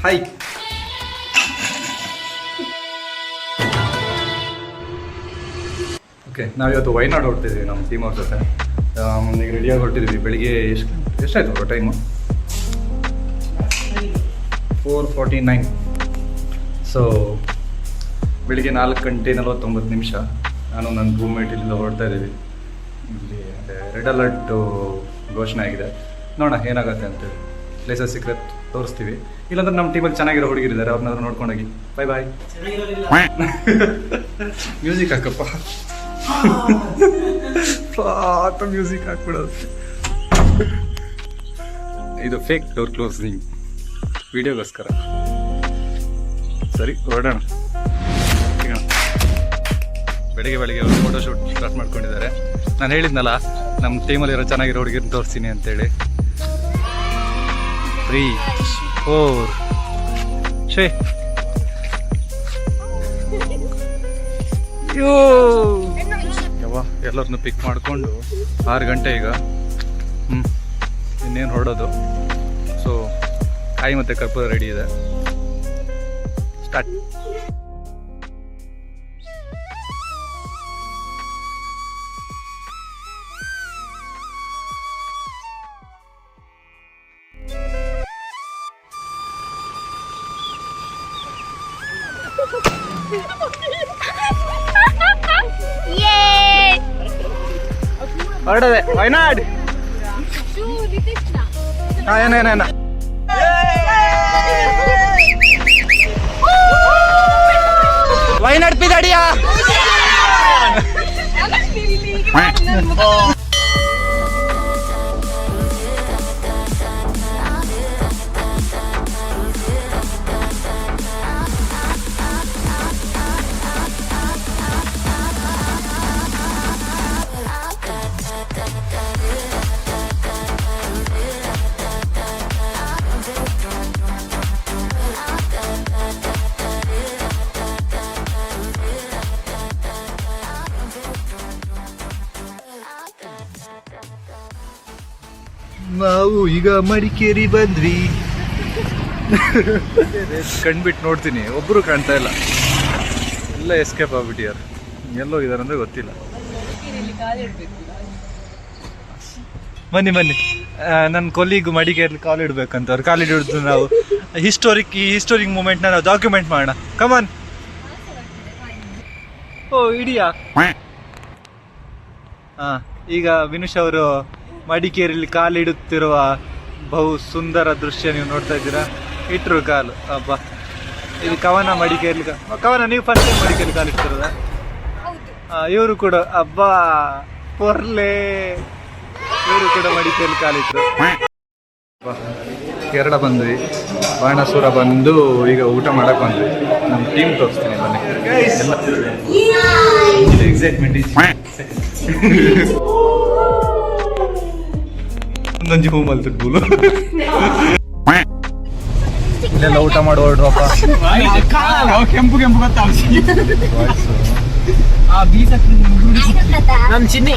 Hi. Okay, ನಾವಿವತ್ತು ವೈನಾಡ್ ಹೊರಡ್ತಿದ್ವಿ ನಮ್ಮ team ಅವ್ರ ಜೊತೆ. ಈಗ ರೆಡಿಯಾಗಿ ಹೊರಟಿದ್ವಿ. ಬೆಳಿಗ್ಗೆ ಎಷ್ಟಾಯ್ತು ಅವರ ಟೈಮು? 4:49. ಸೊ ಬೆಳಿಗ್ಗೆ 4:49. ನಾನು ನನ್ನ ರೂಮ್ಮೇಟ್ ಇಲ್ಲಿಂದ ಹೊರಡ್ತಾ ಇದ್ದೀವಿ. ಇಲ್ಲಿ ರೆಡ್ ಅಲರ್ಟು ಘೋಷಣೆ ಆಗಿದೆ. ನೋಡೋಣ ಏನಾಗುತ್ತೆ ಅಂತೇಳಿ. ಪ್ಲೇಸಸ್ ಸಿಕ್ಕರೆ ತೋರಿಸ್ತೀವಿ, ಇಲ್ಲಾಂದ್ರೆ ನಮ್ಮ ಟೀಮಲ್ಲಿ ಚೆನ್ನಾಗಿರೋ ಹುಡುಗಿರಿದ್ದಾರೆ, ಅವ್ರನ್ನಾದ್ರೂ ನೋಡ್ಕೊಂಡೋಗಿ. ಬಾಯ್ ಬಾಯ್. Music ಹಾಕಪ್ಪ, music ಹಾಕ್ಬಿಡೋದು. ಇದು ಫೇಕ್ ಡೋರ್ ಕ್ಲೋಸಿಂಗ್ ವಿಡಿಯೋಗೋಸ್ಕರ. ಸರಿ, ಹೊರಡೋಣ. ಬೆಳಿಗ್ಗೆ ಫೋಟೋಶೂಟ್ ಸ್ಟಾರ್ಟ್ ಮಾಡ್ಕೊಂಡಿದ್ದಾರೆ. ನಾನು ಹೇಳಿದ್ನಲ್ಲ ನಮ್ಮ ಟೀಮಲ್ಲಿರೋ ಚೆನ್ನಾಗಿರೋ ಹುಡುಗಿನ ತೋರಿಸ್ತೀನಿ ಅಂತೇಳಿ. 3, 4 ಶೇ ಎಲ್ಲರನ್ನು ಪಿಕ್ ಮಾಡಿಕೊಂಡು 6 ಗಂಟೆ ಈಗ. ಇನ್ನೇನು ಹೊರಡೋದು. ಸೊ ಕಾಯಿ ಮತ್ತು ಕರ್ಪೂರ ರೆಡಿ ಇದೆ. ಸ್ಟಾರ್ಟ್. ಹೊರಡದೆ ವೈನಾಡ್. ಏನ ವೈನಾಡ್ ಪಿದಾಡಿಯಾ. ನಾವು ಈಗ ಮಡಿಕೇರಿ ಬಂದ್ವಿ. ಕಣ್ಬಿಟ್ಟು ನೋಡ್ತೀನಿ, ಒಬ್ಬರು ಕಾಣ್ತಾ ಇಲ್ಲ. ಎಲ್ಲ ಎಸ್ಕೇಪ್ ಆಗ್ಬಿಟ್ಟಿಯಾರ. ಎಲ್ಲೋ ಇದಾರೆ ಅಂದ್ರೆ ಗೊತ್ತಿಲ್ಲ. ಬನ್ನಿ ನನ್ನ ಕೊಲ್ಲಿಗೂ ಮಡಿಕೇರಿ ಕಾಲ್ ಇಡ್ಬೇಕಂತ. ಅವ್ರು ಕಾಲ್ ಹಿಡಿದು ನಾವು ಹಿಸ್ಟೋರಿಕ್ ಮೂಮೆಂಟ್ನ ನಾವು ಡಾಕ್ಯುಮೆಂಟ್ ಮಾಡೋಣ. ಕಮಾನ್. ಓ ಇಡಿಯಾ. ಈಗ ವಿನುಷ್ ಅವರು ಮಡಿಕೇರಿಯಲ್ಲಿ ಕಾಲಿಡುತ್ತಿರುವ ಬಹು ಸುಂದರ ದೃಶ್ಯ ನೀವು ನೋಡ್ತಾ ಇದ್ದೀರಾ. ಇಟ್ರು ಕಾಲು. ಹಬ್ಬ, ಇದು ಕವನ ಮಡಿಕೇರಿ. ಕವನ, ನೀವು ಫಸ್ಟ್ ಟೈಮ್ ಮಡಿಕೇರಿ ಕಾಲಿಡ್ತಿರೋದ? ಇವರು ಕೂಡ ಹಬ್ಬ ಪೊರ್ಲೆ, ಇವರು ಕೂಡ ಮಡಿಕೇರಿ ಕಾಲಿಟ್ರು. ಕೇರಳ ಬಂದ್ವಿ, ಬಾಣಾಸುರ ಬಂದು ಈಗ ಊಟ ಮಾಡಕ್ ಬಂದ್ವಿ. ನಮ್ಮ ಟೀಮ್ ತೋರಿಸ್ತೀನಿ ಬನ್ನಿ. ಎಕ್ಸೈಟ್ಮೆಂಟ್ ಒಂದೊಂದು ಹೂ ಮಲ್ತಿದ್ಬೂಲು. ಇಲ್ಲೆಲ್ಲ ಊಟ ಮಾಡಿ ಹೊರಡ್ರಪ್ಪ. ಕೆಂಪು ಗೊತ್ತಾ ನಮ್ ಚಿನ್ನಿ.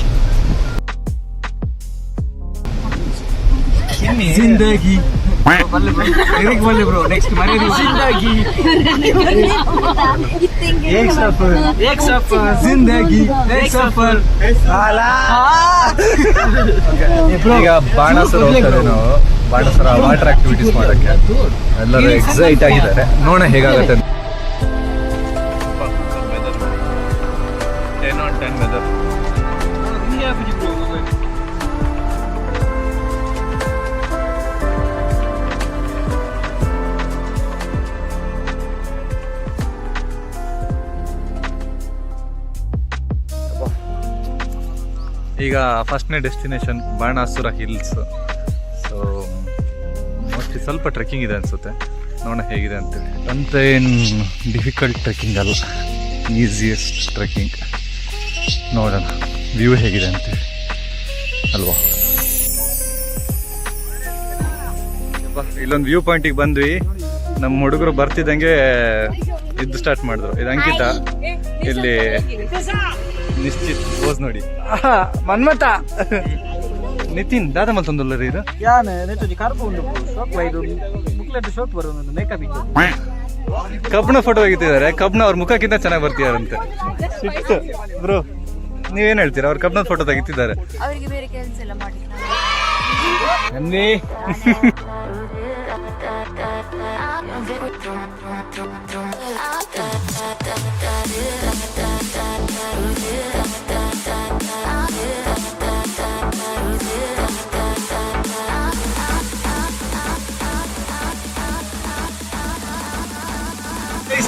ಜಿಂದಗಿ ಬಲ್ಲೆ ಬ್ರೋ. ನೆಕ್ಸ್ಟ್ ಮನೆಯಲ್ಲಿ ಜಿಂದಗಿ ಏಕ್ ಸಫರ್ ಜಿಂದಗಿ ಏಕ್ ಸಫರ್. ಈಗ ಬಾಣಾಸುರ ಹೋಗ್ತದೆ. ನಾವು ಬಾಣಾಸುರ ವಾಟರ್ ಆಕ್ಟಿವಿಟೀಸ್ ಮಾಡಕ್ಕೆ ಎಲ್ಲರೂ ಎಕ್ಸೈಟ್ ಆಗಿದ್ದಾರೆ. ನೋಡೋಣ ಹೇಗಾಗತ್ತೆ. 10 on 10 ವೆದರ್. ಈಗ ಫಸ್ಟ್ನೇ destination Banasura hills. So mostly ಸ್ವಲ್ಪ ಟ್ರೆಕ್ಕಿಂಗ್ ಇದೆ ಅನಿಸುತ್ತೆ. ನೋಡೋಣ ಹೇಗಿದೆ ಅಂತೇಳಿ. ಅಂತ ಏನು ಡಿಫಿಕಲ್ಟ್ ಟ್ರೆಕ್ಕಿಂಗ್ ಅಲ್ಲ, ಈಸಿಯೆಸ್ಟ್ ಟ್ರೆಕ್ಕಿಂಗ್. ನೋಡೋಣ ವ್ಯೂ ಹೇಗಿದೆ ಅಂತೇಳಿ ಅಲ್ವಾ. ಇಲ್ಲೊಂದು ವ್ಯೂ ಪಾಯಿಂಟಿಗೆ ಬಂದ್ವಿ. ನಮ್ಮ ಹುಡುಗರು ಬರ್ತಿದ್ದಂಗೆ ಇದ್ದು ಸ್ಟಾರ್ಟ್ ಮಾಡಿದ್ರು. ಇದು ಅಂಕಿತ, ಇಲ್ಲಿ ನಿಶ್ಚಿತ್ ಪೋಸ್ ನೋಡಿ. ಮನ್ಮತ ನಿತಿನ್ ದಾದ ಮತ್ತೊಂದುಲ್ಲ ರೀ ಇದು. ಚಾಕ್ಲೇಟ್ ಶೋಕ್ ಬರೋದು ಮೇಕಪ್ ಇತ್ತು. ಕಬ್ನ ಫೋಟೋ ತೆಗಿತಿದ್ದಾರೆ. ಕಬ್ನ ಅವ್ರ ಮುಖಕ್ಕಿಂತ ಚೆನ್ನಾಗಿ ಬರ್ತಿದಾರಂತೆ. ಸಿಟ್ಟು ಬ್ರೋ, ನೀವೇನ್ ಹೇಳ್ತೀರಾ? ಅವ್ರ ಕಬ್ನ ಫೋಟೋ ತೆಗಿತಿದ್ದಾರೆ. ಅವರಿಗೆ ಬೇರೆ ಕೆಲಸ ಎಲ್ಲ ಮಾಡಿ ಅನ್ನಿ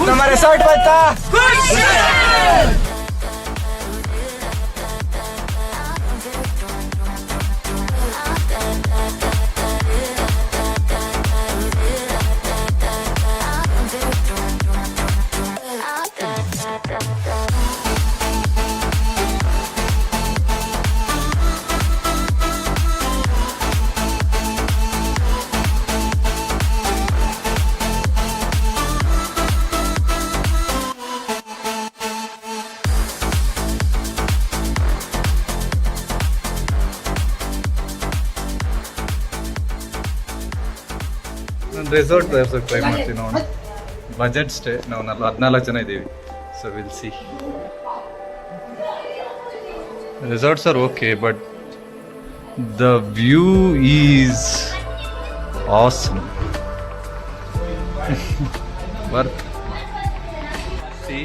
ನಮ್ಮ ರೆಸಾರ್ಟ್ ಬಂತಾ. ನಾನು ರೆಸಾರ್ಟ್ ಟ್ರೈ ಮಾಡ್ತೀವಿ ನೋಡೋಣ. Budget stay. ನಾವು 14 ಜನ ಇದ್ದೀವಿ. So will see. Resorts are okay, but the view is awesome. Worth see.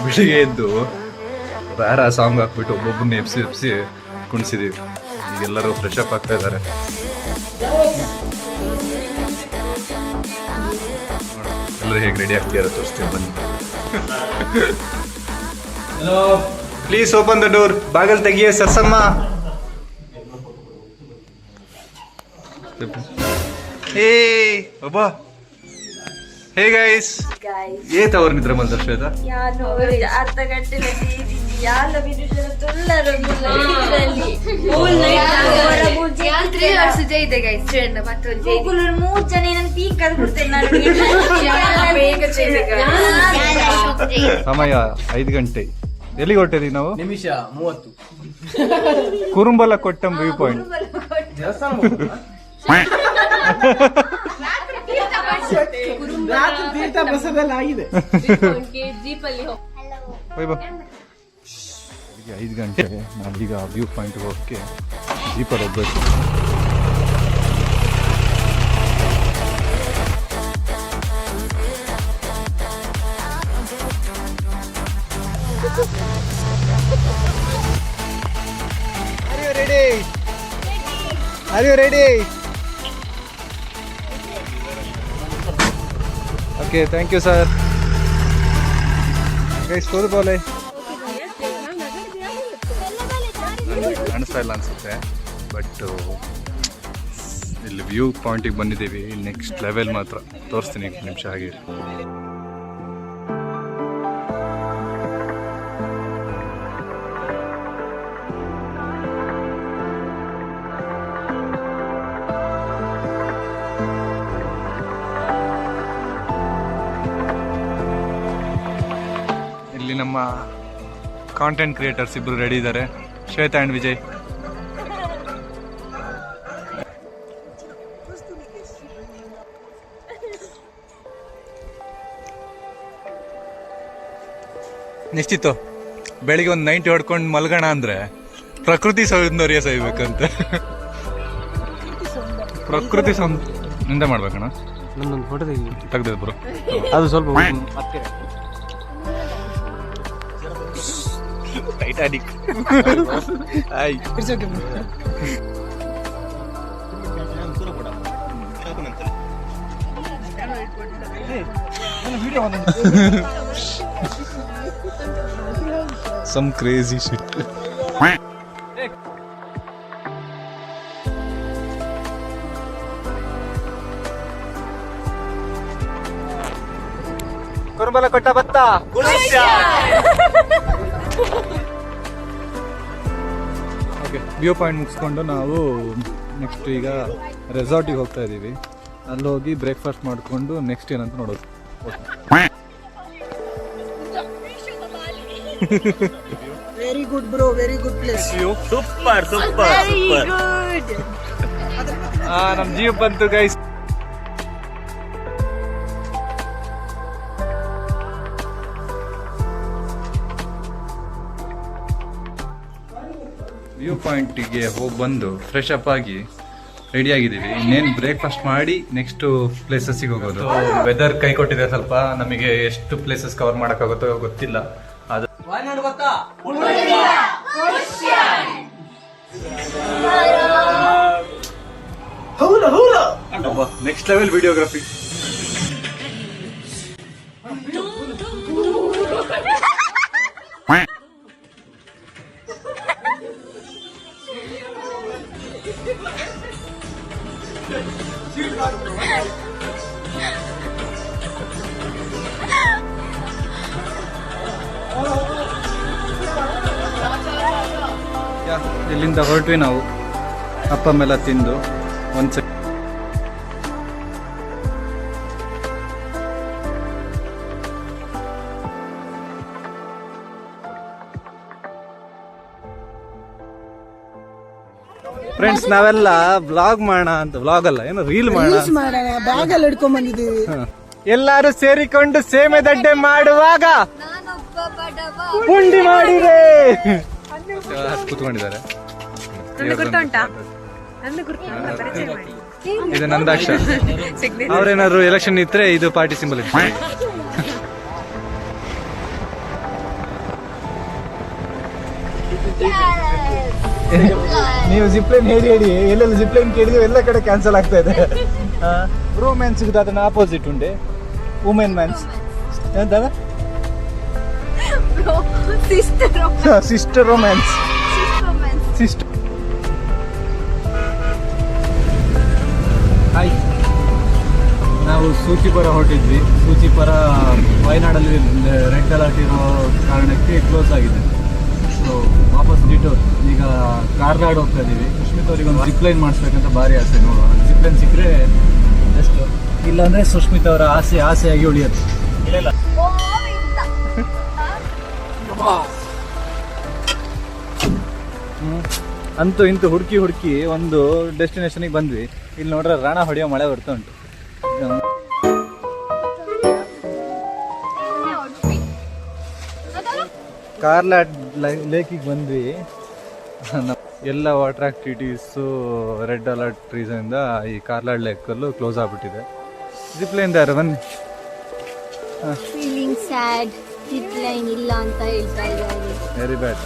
ಬೆಳಿಗ್ಗೆ ಎದ್ದು ರಾರ ಸಾಂಗ್ ಹಾಕ್ಬಿಟ್ಟು ಒಬ್ಬೊಬ್ಬರನ್ನ ಎಪ್ಸಿ ಕುಣಿಸಿದೀವಿ. ಈಗೆಲ್ಲರೂ ಫ್ರೆಶ್ ಅಪ್ ಆಗ್ತಾ ಇದ್ದಾರೆ. ಎಲ್ಲರೂ ಹೇಗೆ ರೆಡಿ ಆಗ್ತಿದಾರೆ ತೋರಿಸ್ತೀವಿ ಬನ್ನಿ. Please open the door. ಬಾಗಲ್ ತೆಗಿಯೇ ಸರ್ಸಮ್ಮ. ಏ ಒಬ್ಬ ಹೇ ಗೈಸ್, ಏತ ಅವ್ರ ನಿದ್ರೆ ಮಲ್ದ ಶ್ವೇತ ಅರ್ಧ ಗಂಟೆ ಸಮಯ 5 ಗಂಟೆ. ಎಲ್ಲಿಗೆ ಹೊರಟಿದೀವಿ ನಾವು? ನಿಮಿಷ 30. ಕುರುಂಬಲ ಕೊಟ್ಟಂ ವ್ಯೂ ಪಾಯಿಂಟ್. ತೀರ್ಥ ಪ್ರಸಾದಲ್ಲಿ ಆಗಿದೆ. 5 ಗಂಟೆ. ನಾವೀಗ ವ್ಯೂ ಪಾಯಿಂಟ್ ಹೋಗಕ್ಕೆ ಜೀಪಲ್ಲಿ ಹೋಗ್ಬೇಕು. Are you ready? Okay, thank you sir. Guys, score ಬಾಲೆ ಕಾಣಿಸ್ತಾ ಇಲ್ಲ ಅನ್ಸುತ್ತೆ, ಬಟ್ ಇಲ್ಲಿ ವ್ಯೂ ಪಾಯಿಂಟಿಗೆ ಬಂದಿದ್ದೀವಿ. ನೆಕ್ಸ್ಟ್ ಲೆವೆಲ್ ಮಾತ್ರ ತೋರಿಸ್ತೀನಿ, ನಿಮಿಷ ಹಾಗೆ. ಇಲ್ಲಿ ನಮ್ಮ ಕಾಂಟೆಂಟ್ ಕ್ರಿಯೇಟರ್ಸ್ ಇಬ್ರು ರೆಡಿ ಇದ್ದಾರೆ, ಶ್ವೇತಾ ಆ್ಯಂಡ್ ವಿಜಯ್. ನಿಶ್ಚಿತ್ತು ಬೆಳಿಗ್ಗೆ ಒಂದು 90 ಹೊಡ್ಕೊಂಡು ಮಲ್ಗೋಣ ಅಂದರೆ ಪ್ರಕೃತಿ ಸೌಂದರ್ಯ ಸವಿಬೇಕಂತ. ಪ್ರಕೃತಿ ನಿಂದ ಮಾಡ್ಬೇಕಣ್ಣ. ನನ್ನೊಂದು ಫೋಟೋ ತೆಗ್ದಿದ್ದು ಬ್ರೋ, ಅದು ಸ್ವಲ್ಪ ಟೈಟಾನಿಕ್. Some crazy shit. ಕುರುಬಲ ಕೊಟ್ಟ ಭತ್ತ ಓಕೆ ವ್ಯೂ ಪಾಯಿಂಟ್ ಮುಗಿಸ್ಕೊಂಡು ನಾವು ನೆಕ್ಸ್ಟ್ ಈಗ ರೆಸಾರ್ಟಿಗೆ ಹೋಗ್ತಾ ಇದ್ದೀವಿ. ಅಲ್ಲಿ ಹೋಗಿ ಬ್ರೇಕ್ಫಾಸ್ಟ್ ಮಾಡಿಕೊಂಡು ನೆಕ್ಸ್ಟ್ ಏನಂತ ನೋಡೋದು. Very good bro, very good place. Super super super. ನಮ್ ಜೀವ್ ಬಂತು ಗೈಸ್. ವ್ಯೂ ಪಾಯಿಂಟಿಗೆ ಹೋಗಿ ಬಂದು ಫ್ರೆಶ್ ಅಪ್ ಆಗಿ ರೆಡಿ ಆಗಿದ್ದೀವಿ. ಇನ್ನೇನು ಬ್ರೇಕ್ಫಾಸ್ಟ್ ಮಾಡಿ ನೆಕ್ಸ್ಟ್ ಪ್ಲೇಸಸ್ಸಿಗೆ ಹೋಗೋದು. ವೆದರ್ ಕೈ ಕೊಟ್ಟಿದೆ ಸ್ವಲ್ಪ, ನಮಗೆ ಎಷ್ಟು ಪ್ಲೇಸಸ್ ಕವರ್ ಮಾಡೋಕ್ಕಾಗುತ್ತೋ ಗೊತ್ತಿಲ್ಲ. ಅದು ನೆಕ್ಸ್ಟ್ ಲೆವೆಲ್ ವಿಡಿಯೋಗ್ರಫಿ. ಇಲ್ಲಿಂದ ಹೊರಟ್ವಿ ನಾವು. ಅಪ್ಪ ಮೇಲೆ ತಿಂದು ಒಂದು ಫ್ರೆಂಡ್ಸ್ ನಾವೆಲ್ಲ ಬ್ಲಾಗ್ ಮಾಡೋಣ ಅಂತ, ಬ್ಲಾಗ್ ಅಲ್ಲ ಏನು ರೀಲ್ ಮಾಡೋಣ ಬ್ಯಾಗ್ ಅಲ್ಲಿ ಹಿಡ್ಕೊಂಡ್ ಬಂದಿದ್ದೀವಿ. ಎಲ್ಲಾರು ಸೇರಿಕೊಂಡು ಸೇಮೆ ದಡ್ಡೆ ಮಾಡುವಾಗ ನಾನೊಬ್ಬ ಬಡವ. ಪುಂಡಿ ಮಾಡಿದೆ ಕೂತ್ಕೊಂಡಿದ್ದಾರೆ. ಇದು ನಂದಾಕ್ಷ. ಅವ್ರೇನಾದ್ರು ಎಲೆಕ್ಷನ್ ಇದ್ರೆ ಇದು ಪಾರ್ಟಿ ಸಿಂಬಲ್ ಇತ್ತು. ನೀವು ಜಿಪ್ಲೈನ್ ಹೇಳಿ ಎಲ್ಲೆಲ್ಲ ಜಿಪ್ಲೈನ್ ಕೇಳಿದ್ವಿ, ಎಲ್ಲ ಕಡೆ ಕ್ಯಾನ್ಸಲ್ ಆಗ್ತಾ ಇದೆ. ರೋಮ್ಯಾನ್ಸ್ ಅದನ್ನ ಆಪೋಸಿಟ್ ಉಂಡೆ women man's sister romance. Sister hi, ನಾವು ಸೂಚಿಪುರ ಹೊರಟಿದ್ವಿ. ಸೂಚಿಪುರ ವಯನಾಡಲ್ಲಿ ರೆಡ್ ಅಲರ್ಟ್ ಇರೋ ಕಾರಣಕ್ಕೆ ಕ್ಲೋಸ್ ಆಗಿದೆ. ಸೊ ವಾಪಸ್ ಡಿಟೋರ್ ಈಗ ಕಾರ್ನಾಡ್ ಹೋಗ್ತಾ ಇದ್ದೀವಿ. ಸುಷ್ಮಿತ್ ಅವ್ರಿಗೆ ಒಂದು ಜಿಪ್ಲೈನ್ ಮಾಡಿಸ್ಬೇಕಂತ ಭಾರಿ ಆಸೆ. ನೋಡುವ ಜಿಪ್ಲೈನ್ ಸಿಕ್ಕರೆ ಎಷ್ಟು, ಇಲ್ಲಾಂದ್ರೆ ಸುಷ್ಮಿತ್ ಅವರ ಆಸೆಯಾಗಿ ಉಳಿಯುತ್ತೆ. ಅಂತೂ ಇಂತೂ ಹುಡುಕಿ ಒಂದು ಡೆಸ್ಟಿನೇಷನ್ಗೆ ಬಂದ್ವಿ. ಇಲ್ಲಿ ನೋಡ್ರೆ ರಾಣ ಹೊಡೆಯೋ ಮಳೆ ಬರ್ತಾ ಉಂಟು. ಕಾರ್ಲಾಡ್ ಲೇಕಿಗೆ ಬಂದ್ವಿ. ಎಲ್ಲ ವಾಟರ್ ಆಕ್ಟಿವಿಟೀಸು ರೆಡ್ ಅಲರ್ಟ್ ರೀಸನಿಂದ ಈ ಕಾರ್ಲಾಡ್ ಲೇಕಲ್ಲೂ ಕ್ಲೋಸ್ ಆಗಿಬಿಟ್ಟಿದೆ. ಜಿಪ್ಲೈನ್ ದಾರ ಬನ್ನಿ. ಫೀಲಿಂಗ್ ಸ್ಯಾಡ್, ಜಿಪ್ಲೈನ್ ಇಲ್ಲ ಅಂತ ಹೇಳ್ತಾ ಇದ್ದಾರೆ. Very bad.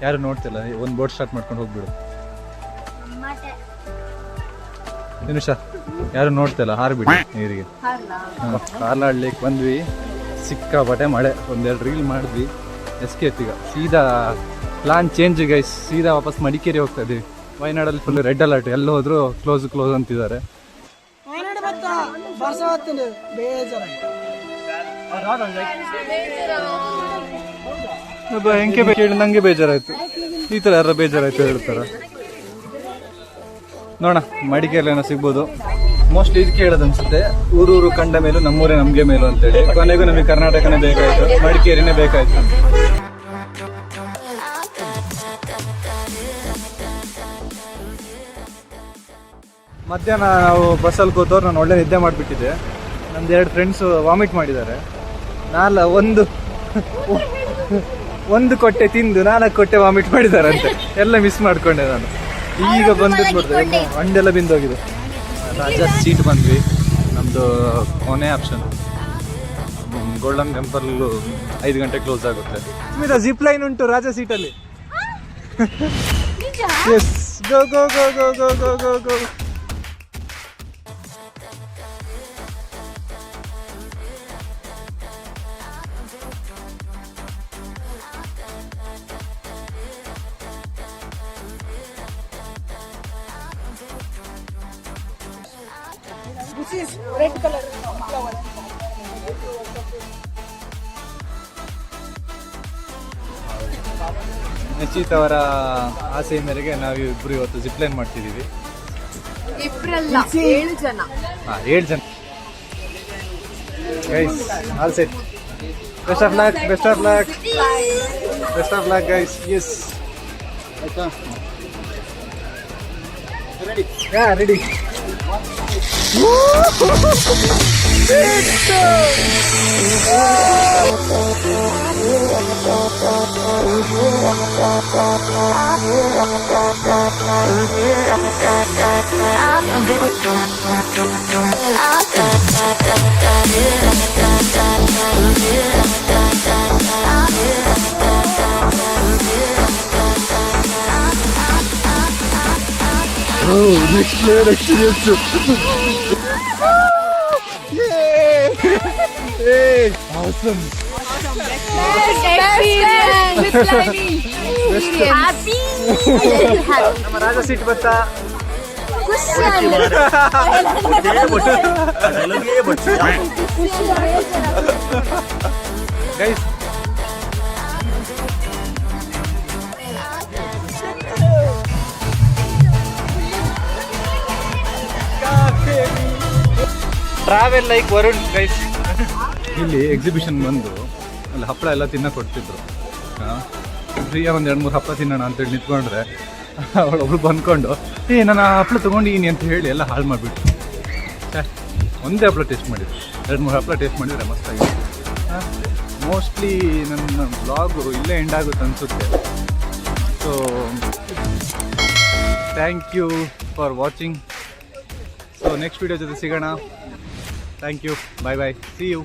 ಯಾರು ನೋಡ್ತಿಲ್ಲ, ಒಂದು ಬೋಟ್ ಸ್ಟಾರ್ಟ್ ಮಾಡ್ಕೊಂಡು ಹೋಗ್ಬಿಡು. ನಿಮಿಷ ಯಾರು ನೋಡ್ತಿಲ್ಲ, ಹಾರ್ಬಿಡಿ ನೀರಿಗೆ. ಕಾರ್ಲಾಡ್ಲಿಕ್ಕೆ ಬಂದ್ವಿ, ಸಿಕ್ಕಾಪಟ್ಟೆ ಮಳೆ. ಒಂದೆರಡು ರೀಲ್ ಮಾಡಿದ್ವಿ, ಎಸ್ಕೇಪ್. ಈಗ ಸೀದಾ ಪ್ಲಾನ್ ಚೇಂಜ್ ಗೈಸ್, ಸೀದಾ ವಾಪಸ್ ಮಡಿಕೇರಿ ಹೋಗ್ತಾ ಇದೀವಿ. ವಯನಾಡಲ್ಲಿ ಫುಲ್ ರೆಡ್ ಅಲರ್ಟ್, ಎಲ್ಲ ಹೋದ್ರು ಕ್ಲೋಸ್ ಅಂತಿದ್ದಾರೆ. ಹೆಂಗೆ ಕೇಳಿ ನಂಗೆ ಬೇಜಾರಾಯ್ತು. ಈ ಥರ ಯಾರ ಬೇಜಾರಾಯ್ತು ಹೇಳ್ತಾರ. ನೋಡೋಣ ಮಡಿಕೇರಿ ಏನೋ ಸಿಗ್ಬೋದು. ಮೋಸ್ಟ್ಲಿ ಇದಕ್ಕೆ ಹೇಳೋದು ಅನ್ಸುತ್ತೆ, ಊರೂರು ಕಂಡ ಮೇಲೂ ನಮ್ಮೂರೇ ನಮಗೆ ಮೇಲು ಅಂತೇಳಿ. ಕೊನೆಗೂ ನಮಗೆ ಕರ್ನಾಟಕನೇ ಬೇಕಾಯ್ತು, ಮಡಿಕೇರಿನೇ ಬೇಕಾಯ್ತು. ಮಧ್ಯಾಹ್ನ ನಾವು ಬಸ್ಸಲ್ಲಿ ಕೂತವ್ರು, ನಾನು ಒಳ್ಳೆ ನಿದ್ದೆ ಮಾಡಿಬಿಟ್ಟಿದ್ದೆ. ನಂದು 2 ಫ್ರೆಂಡ್ಸು ವಾಮಿಟ್ ಮಾಡಿದ್ದಾರೆ. ಒಂದು ಕೊಟ್ಟೆ ತಿಂದು 4 ಕೊಟ್ಟೆ ವಾಮಿಟ್ ಮಾಡಿದಾರಂತೆ. ಎಲ್ಲ ಮಿಸ್ ಮಾಡ್ಕೊಂಡೆ ನಾನು. ಈಗ ಬಂದು ನೋಡಿದೆ ಹಣ್ಣೆಲ್ಲ ಬಿಂದೋಗಿದೆ. ರಾಜಾ ಸೀಟ್ ಬಂದ್ವಿ. ನಮ್ಮದು ಕೊನೆ ಆಪ್ಷನ್. ಗೋಲ್ಡನ್ ಟೆಂಪಲ್ 5 ಗಂಟೆ ಕ್ಲೋಸ್ ಆಗುತ್ತೆ. ಜಿಪ್ ಲೈನ್ ಉಂಟು ರಾಜಾ ಸೀಟಲ್ಲಿ. Yes, go go go go go go go go. This is red color flower. Nishchith ಅವರ ಆಸೆಯ ಮೇರೆಗೆ ನಾವು ಇಬ್ಬರು ಇವತ್ತು ಜಿಪ್ ಲೈನ್ ಮಾಡ್ತಿದ್ದೀವಿ. 7 ಜನ. 7 ಜನ. Guys, all set. Best of luck, best of luck, best of luck guys. Yes, ಆಯ್ತಾ? Ready? Ya, ready. Oh, next player experience. Yay! Hey, awesome. ನಮ್ಮ ರಾಜ ಸೀಟ್ ಬತ್ತಾ? Guys, travel like Varun guys. ಇಲ್ಲಿ exhibition ಬಂದು ಅಲ್ಲಿ ಹಪ್ಪಳ ಎಲ್ಲ ತಿನ್ನಕ್ಕೆ ಕೊಡ್ತಿದ್ರು. ಫ್ರೀಯಾಗಿ ಒಂದು 2-3 ಹಪ್ಪಳ ತಿನ್ನೋಣ ಅಂತೇಳಿ ನಿಂತ್ಕೊಂಡ್ರೆ ಅವಳು ಬಂದ್ಕೊಂಡು ನಾನು ಆ ಹಪ್ಪಳ ತೊಗೊಂಡಿದ್ದೀನಿ ಅಂತ ಹೇಳಿ ಎಲ್ಲ ಹಾಳು ಮಾಡಿಬಿಟ್ಟು. ಒಂದೇ ಹಪ್ಪಳ ಟೇಸ್ಟ್ ಮಾಡಿದ್ರು, 2-3 ಹಪ್ಪಳ ಟೇಸ್ಟ್ ಮಾಡಿದರೆ ಮಸ್ತಾಗಿದೆ. ಮೋಸ್ಟ್ಲಿ ನನ್ನ ಬ್ಲಾಗು ಇಲ್ಲೇ ಎಂಡ್ ಆಗುತ್ತೆ ಅನಿಸುತ್ತೆ. So thank you for watching. So next video ಜೊತೆ ಸಿಗೋಣ. Thank you, bye bye, see you.